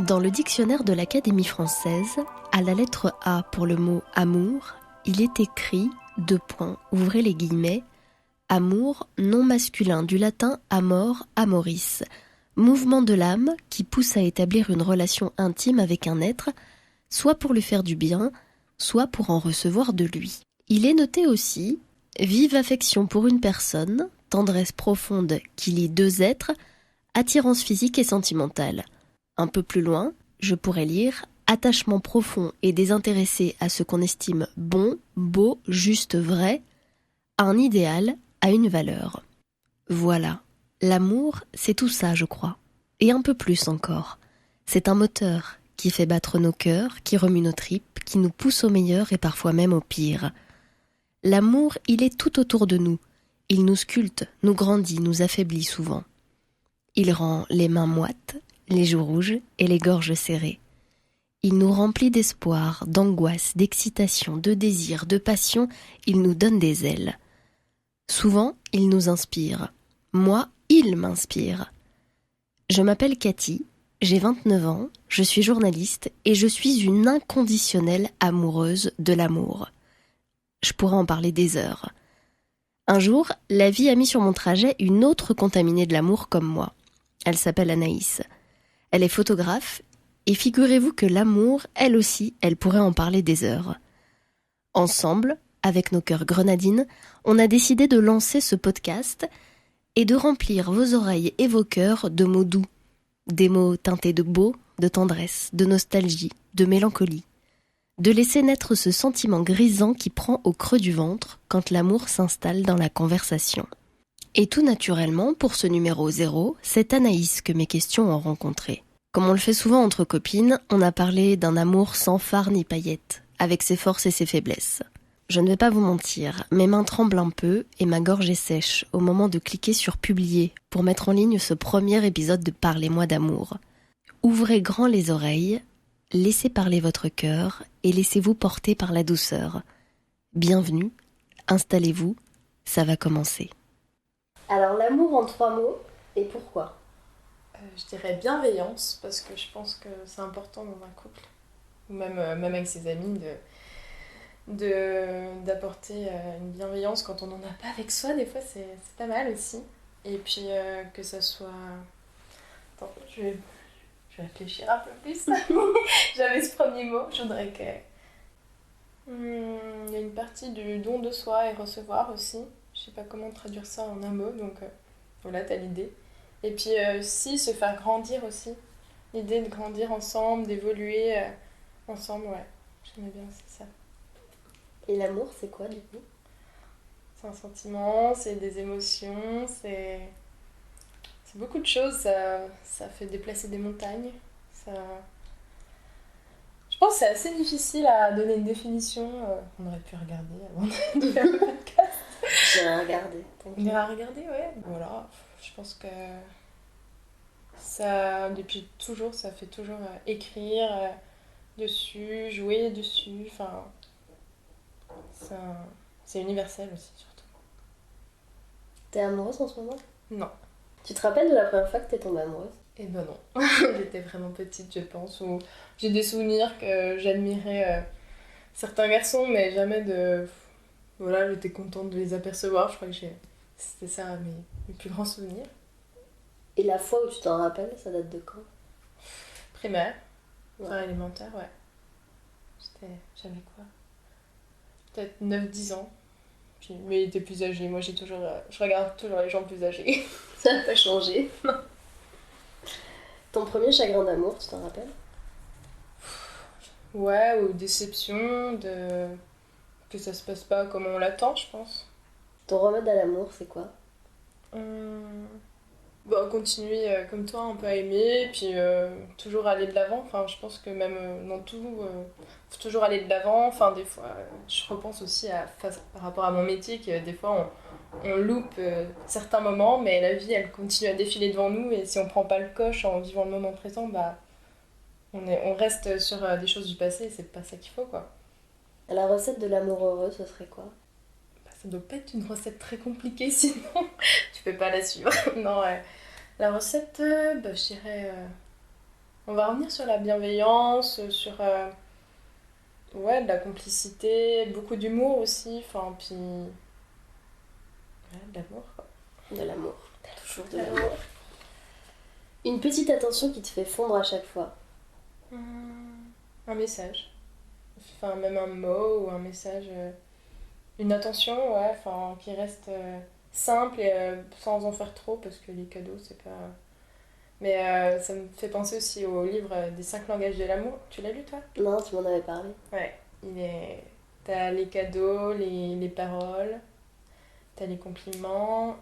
Dans le dictionnaire de l'Académie française, à la lettre A pour le mot amour, il est écrit, ouvrez les guillemets, amour non masculin du latin amor, amoris, mouvement de l'âme qui pousse à établir une relation intime avec un être, soit pour lui faire du bien, soit pour en recevoir de lui. Il est noté aussi vive affection pour une personne, tendresse profonde qui lie deux êtres, attirance physique et sentimentale. Un peu plus loin, je pourrais lire attachement profond et désintéressé à ce qu'on estime bon, beau, juste, vrai, à un idéal, à une valeur. Voilà, l'amour, c'est tout ça, je crois. Et un peu plus encore. C'est un moteur qui fait battre nos cœurs, qui remue nos tripes, qui nous pousse au meilleur et parfois même au pire. L'amour, il est tout autour de nous. Il nous sculpte, nous grandit, nous affaiblit souvent. Il rend les mains moites, les joues rouges et les gorges serrées. Il nous remplit d'espoir, d'angoisse, d'excitation, de désir, de passion. Il nous donne des ailes. Souvent, il nous inspire. Moi, il m'inspire. Je m'appelle Cathy, j'ai 29 ans, je suis journaliste et je suis une inconditionnelle amoureuse de l'amour. Je pourrais en parler des heures. Un jour, la vie a mis sur mon trajet une autre contaminée de l'amour comme moi. Elle s'appelle Anaïs. Elle est photographe et figurez-vous que l'amour, elle aussi, elle pourrait en parler des heures. Ensemble, avec nos cœurs grenadines, on a décidé de lancer ce podcast et de remplir vos oreilles et vos cœurs de mots doux. Des mots teintés de beau, de tendresse, de nostalgie, de mélancolie. De laisser naître ce sentiment grisant qui prend au creux du ventre quand l'amour s'installe dans la conversation. Et tout naturellement, pour ce numéro 0, c'est Anaïs que mes questions ont rencontré. Comme on le fait souvent entre copines, on a parlé d'un amour sans phare ni paillettes, avec ses forces et ses faiblesses. Je ne vais pas vous mentir, mes mains tremblent un peu et ma gorge est sèche au moment de cliquer sur publier pour mettre en ligne ce premier épisode de Parlez-moi d'amour. Ouvrez grand les oreilles, laissez parler votre cœur et laissez-vous porter par la douceur. Bienvenue, installez-vous, ça va commencer. Alors l'amour en 3 mots, et pourquoi ? Je dirais bienveillance, parce que je pense que c'est important dans un couple, ou même avec ses amis, d'apporter une bienveillance quand on n'en a pas avec soi. Des fois, c'est pas mal aussi. Et puis que ça soit... Attends, je vais réfléchir un peu plus. J'avais ce premier mot, je voudrais que... Il y a une partie du don de soi et recevoir aussi. Je sais pas comment traduire ça en un mot, donc voilà, t'as l'idée. Et puis aussi se faire grandir aussi. L'idée de grandir ensemble, d'évoluer ensemble, ouais. J'aimais bien, c'est ça. Et l'amour, c'est quoi du coup ? C'est un sentiment, c'est des émotions, c'est beaucoup de choses. Ça fait déplacer des montagnes. Je pense que c'est assez difficile à donner une définition. On aurait pu regarder avant de faire le podcast. J'ai rien regardé. On ira regarder, ouais. Voilà, je pense que ça, depuis toujours, ça fait toujours écrire dessus, jouer dessus. Enfin, c'est universel aussi, surtout. T'es amoureuse en ce moment ? Non. Tu te rappelles de la première fois que t'es tombée amoureuse ? Eh ben non. J'étais vraiment petite, je pense. Où j'ai des souvenirs que j'admirais certains garçons, mais jamais de... Voilà, j'étais contente de les apercevoir. Je crois que c'était ça mes plus grands souvenirs. Et la fois où tu t'en rappelles, ça date de quand ? Primaire, ouais. Enfin élémentaire, ouais. J'avais quoi ? Peut-être 9-10 ans. Mais il était plus âgé. Moi, je regarde toujours les gens plus âgés. Ça n'a pas changé. Ton premier chagrin d'amour, tu t'en rappelles ? Ouais, ou déception, que ça se passe pas comme on l'attend, je pense. Ton remède à l'amour, c'est quoi ? Continuer comme toi un peu à aimer, puis toujours aller de l'avant. Enfin, je pense que même dans tout, faut toujours aller de l'avant. Enfin, des fois, je repense aussi par rapport à mon métier, que des fois on loupe certains moments, mais la vie elle continue à défiler devant nous, et si on prend pas le coche en vivant le moment présent, bah on reste sur des choses du passé, et c'est pas ça qu'il faut, quoi. La recette de l'amour heureux, ce serait quoi ? Ça doit pas être une recette très compliquée, sinon tu peux pas la suivre. Non, la recette, je dirais On va revenir sur la bienveillance, sur ouais, de la complicité, beaucoup d'humour aussi, enfin, puis ouais, de l'amour, quoi. De l'amour. Toujours de L'amour. l'amour. Une petite attention qui te fait fondre à chaque fois. Un message. Enfin, même un mot ou un message. Une attention, ouais, enfin, qui reste simple et sans en faire trop, parce que les cadeaux, c'est pas. Mais ça me fait penser aussi au livre des 5 langages de l'amour. Tu l'as lu, toi? Non, tu m'en avais parlé. Ouais. T'as les cadeaux, les paroles, t'as les compliments.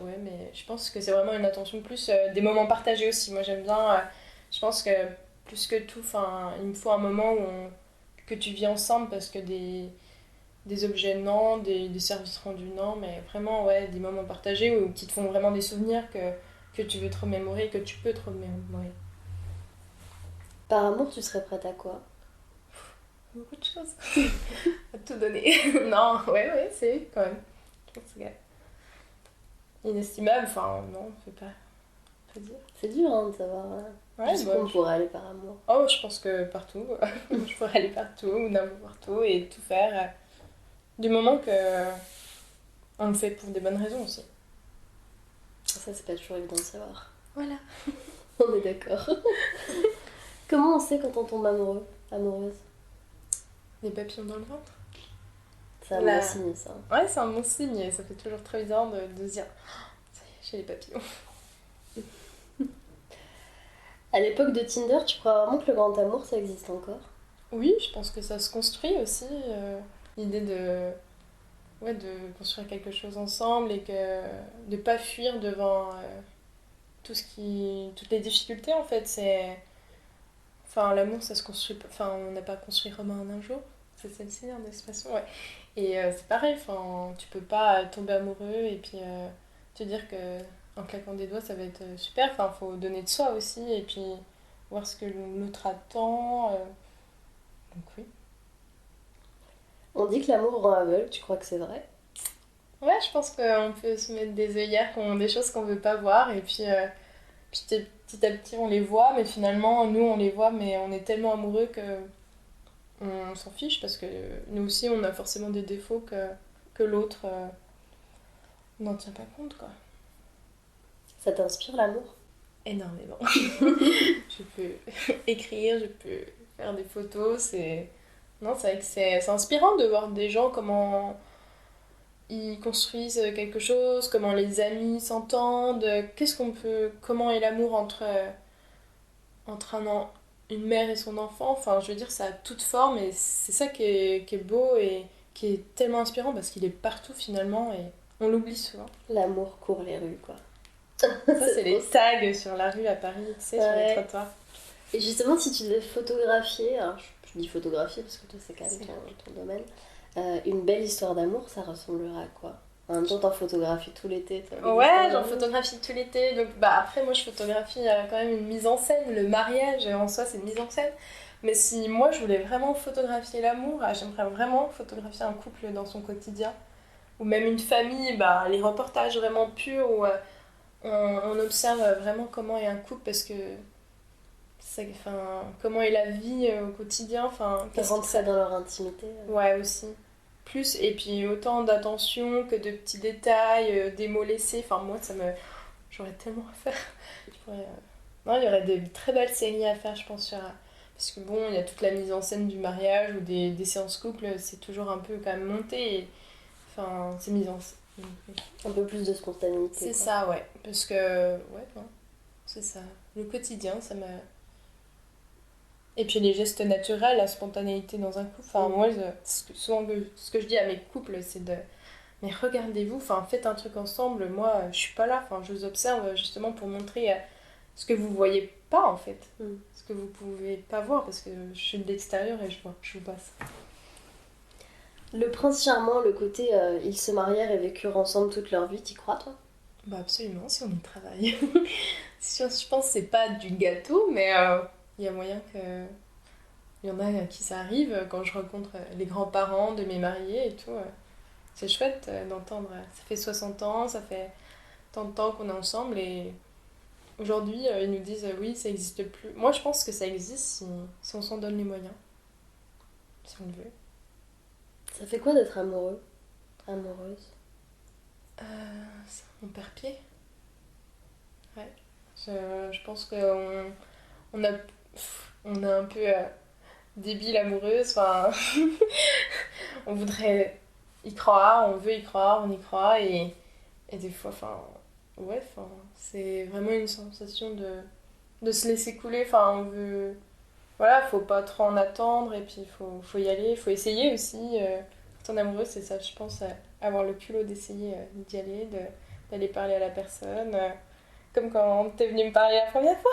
Ouais, mais je pense que c'est vraiment une attention plus des moments partagés aussi. Moi, j'aime bien. Je pense que plus que tout, enfin, il me faut un moment que tu vis ensemble parce que des objets non, des services rendus non, mais vraiment, ouais, des moments partagés où, qui te font vraiment des souvenirs que tu veux te remémorer, que tu peux te remémorer. Par amour, tu serais prête à quoi? Beaucoup de choses. À tout donner. Non, ouais, c'est quand même. Je pense que c'est inestimable, enfin, non, je peux pas dire. C'est dur hein, de savoir Ouais, jusqu'où on pourrait aller par amour. Oh, je pense que partout. Je pourrais aller partout, ou n'importe où, et tout faire. Du moment que on le fait pour des bonnes raisons aussi. Ça, c'est pas toujours évident de savoir. Voilà. On est d'accord. Comment on sait quand on tombe amoureux, amoureuse? Les papillons dans le ventre. C'est un bon signe, ça. Ouais, c'est un bon signe, et ça fait toujours très bizarre de se dire ça y est, j'ai les papillons. À l'époque de Tinder, tu crois vraiment que le grand amour, ça existe encore? Oui, je pense que ça se construit aussi. L'idée ouais, de construire quelque chose ensemble et que de pas fuir devant toutes les difficultés en fait. Enfin, l'amour, ça se construit pas. Enfin, on n'a pas construit Rome en un jour. C'est celle-ci, hein, de toute façon, ouais. Et c'est pareil, enfin, tu peux pas tomber amoureux et puis te dire que en claquant des doigts, ça va être super. Enfin, faut donner de soi aussi et puis voir ce que l'autre attend. Donc oui. On dit que l'amour rend aveugle, tu crois que c'est vrai? Ouais, je pense qu'on peut se mettre des œillères, des choses qu'on veut pas voir et puis, petit à petit on les voit, mais finalement nous on les voit, mais on est tellement amoureux que on s'en fiche parce que nous aussi on a forcément des défauts que l'autre n'en tient pas compte quoi. Ça t'inspire l'amour? Énormément. Je peux écrire, je peux faire des photos, c'est. Non, c'est vrai que c'est inspirant de voir des gens comment ils construisent quelque chose, comment les amis s'entendent, comment est l'amour entre une mère et son enfant. Enfin, je veux dire, ça a toute forme et c'est ça qui est beau et qui est tellement inspirant parce qu'il est partout finalement et on l'oublie souvent. L'amour court les rues, quoi. Ça, c'est les tags sur la rue à Paris, tu sais, sur les trottoirs. Et justement, si tu devais photographier, alors je dis photographier parce que toi c'est quand même ton domaine, une belle histoire d'amour, ça ressemblera à quoi? En même temps, t'en photographies tout l'été. Ouais, j'en photographie tout l'été. Donc, bah, après, moi, je photographie quand même une mise en scène. Le mariage, en soi, c'est une mise en scène. Mais si moi, je voulais vraiment photographier l'amour, j'aimerais vraiment photographier un couple dans son quotidien. Ou même une famille, bah, les reportages vraiment purs où on observe vraiment comment est un couple parce que enfin, comment est la vie au quotidien, enfin, Rentrer dans leur intimité. Ouais, aussi. Plus, et puis autant d'attention que de petits détails, des mots laissés. Enfin, moi, j'aurais tellement à faire. Non, il y aurait des très belles séries à faire, je pense, parce que bon, il y a toute la mise en scène du mariage ou des séances couple, c'est toujours un peu quand même monté. Enfin, c'est mis en scène. Un peu plus de spontanéité. C'est ça, ouais. Parce que, ouais, non, c'est ça. Le quotidien, ça m'a. Et puis les gestes naturels, la spontanéité dans un couple. Enfin, moi, souvent, ce que je dis à mes couples, c'est de. Mais regardez-vous, enfin, faites un truc ensemble. Moi, je suis pas là. Enfin, je vous observe justement pour montrer ce que vous voyez pas, en fait. Ce que vous pouvez pas voir, parce que je suis de l'extérieur et je vous passe. Le prince charmant, le côté ils se marièrent et vécurent ensemble toute leur vie, t'y crois, toi? Bah, absolument, si on y travaille. Je pense que c'est pas du gâteau, mais il y a moyen que. Il y en a à qui ça arrive quand je rencontre les grands-parents de mes mariés et tout. C'est chouette d'entendre. Ça fait 60 ans, ça fait tant de temps qu'on est ensemble et aujourd'hui, ils nous disent oui, ça n'existe plus. Moi, je pense que ça existe si on s'en donne les moyens, si on le veut. Ça fait quoi d'être amoureux, amoureuse? On perd pied. Ouais. Je pense on a, on a un peu débile amoureuse. Enfin, on voudrait y croire, on veut y croire, on y croit. Et des fois, enfin, ouais, enfin, c'est vraiment une sensation de se laisser couler. Enfin, on veut. Voilà, faut pas trop en attendre. Et puis, faut y aller. Faut essayer aussi. Quand on est amoureux, c'est ça, je pense, avoir le culot d'essayer d'y aller, d'aller parler à la personne. Comme quand t'es venu me parler la première fois.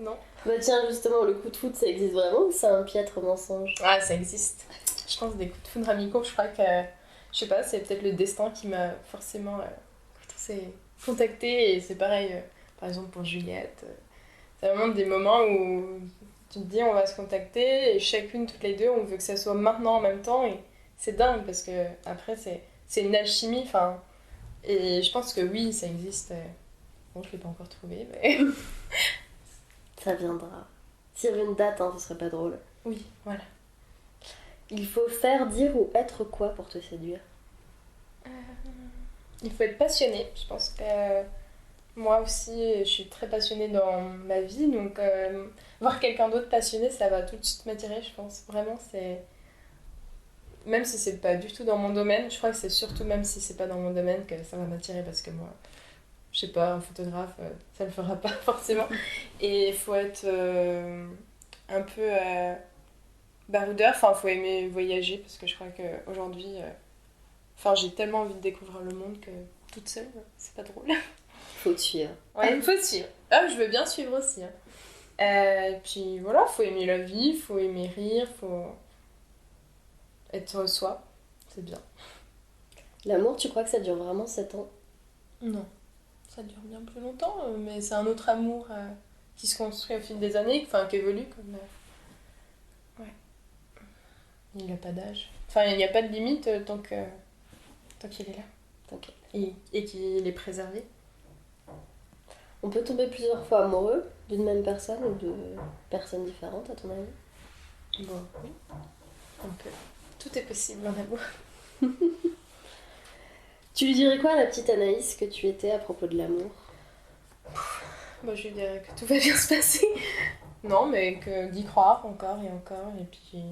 Non. Bah tiens, justement, le coup de foudre, ça existe vraiment ou c'est un piètre mensonge? Ah, ça existe. Je pense des coups de foudre amicaux, je crois que, je sais pas, c'est peut-être le destin qui m'a forcément quand on s'est contacté. Et c'est pareil, par exemple pour Juliette. C'est vraiment des moments où tu te dis on va se contacter et chacune, toutes les deux, on veut que ça soit maintenant en même temps. Et c'est dingue parce que après, c'est une alchimie. Enfin, et je pense que oui, ça existe. Bon, je l'ai pas encore trouvé, mais. Ça viendra. S'il y avait une date, hein, ce serait pas drôle. Oui, voilà. Il faut faire, dire ou être quoi pour te séduire? Il faut être passionné. Je pense que moi aussi, je suis très passionnée dans ma vie. Donc, voir quelqu'un d'autre passionné, ça va tout de suite m'attirer, je pense. Vraiment, c'est. Même si c'est pas du tout dans mon domaine, je crois que c'est surtout même si c'est pas dans mon domaine que ça va m'attirer parce que moi, je sais pas, un photographe, ça le fera pas forcément. Et il faut être un peu baroudeur, enfin, il faut aimer voyager parce que je crois qu'aujourd'hui, enfin, j'ai tellement envie de découvrir le monde que toute seule, c'est pas drôle. Faut te suivre. Ouais, il faut suivre. Ah, je veux bien suivre aussi. Hein. Et puis voilà, faut aimer la vie, faut aimer rire, faut être soi, c'est bien. L'amour, tu crois que ça dure vraiment 7 ans? Non, ça dure bien plus longtemps, mais c'est un autre amour qui se construit au fil des années, enfin qui évolue comme. Ouais. Il n'a pas d'âge. Enfin, il n'y a pas de limite tant qu'il est là. Ok. Et qu'il est préservé. On peut tomber plusieurs fois amoureux d'une même personne ou de personnes différentes, à ton avis? Bon, oui, on peut. Tout est possible en amour. Tu lui dirais quoi à la petite Anaïs que tu étais à propos de l'amour? Moi, je lui dirais que tout va bien se passer. Non, mais d'y croire encore et encore. Et puis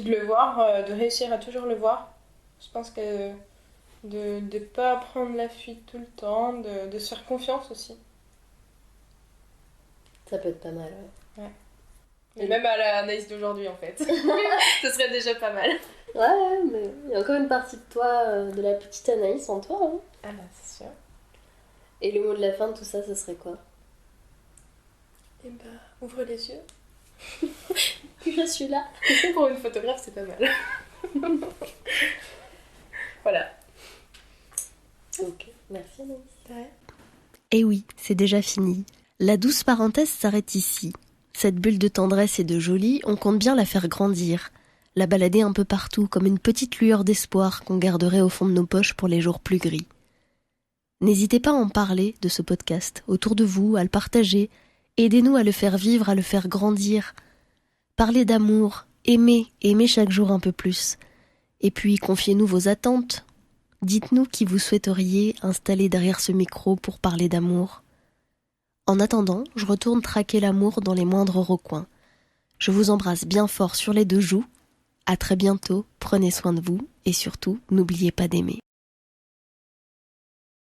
de le voir, de réussir à toujours le voir. Je pense que de ne pas prendre la fuite tout le temps, de se faire confiance aussi. Ça peut être pas mal, ouais. Et même à la Anaïs d'aujourd'hui, en fait. Ce serait déjà pas mal. Ouais, mais il y a encore une partie de toi, de la petite Anaïs en toi, hein. Ah bah, c'est sûr. Et le mot de la fin de tout ça, ce serait quoi? Et bah, ouvre les yeux. Je suis là. Pour une photographe, c'est pas mal. Voilà. Ok, merci Anaïs. Ouais. Et oui, c'est déjà fini. La douce parenthèse s'arrête ici. Cette bulle de tendresse et de jolie, on compte bien la faire grandir, la balader un peu partout comme une petite lueur d'espoir qu'on garderait au fond de nos poches pour les jours plus gris. N'hésitez pas à en parler de ce podcast autour de vous, à le partager. Aidez-nous à le faire vivre, à le faire grandir. Parlez d'amour, aimez chaque jour un peu plus. Et puis confiez-nous vos attentes. Dites-nous qui vous souhaiteriez installer derrière ce micro pour parler d'amour. En attendant, je retourne traquer l'amour dans les moindres recoins. Je vous embrasse bien fort sur les 2 joues. À très bientôt, prenez soin de vous et surtout, n'oubliez pas d'aimer.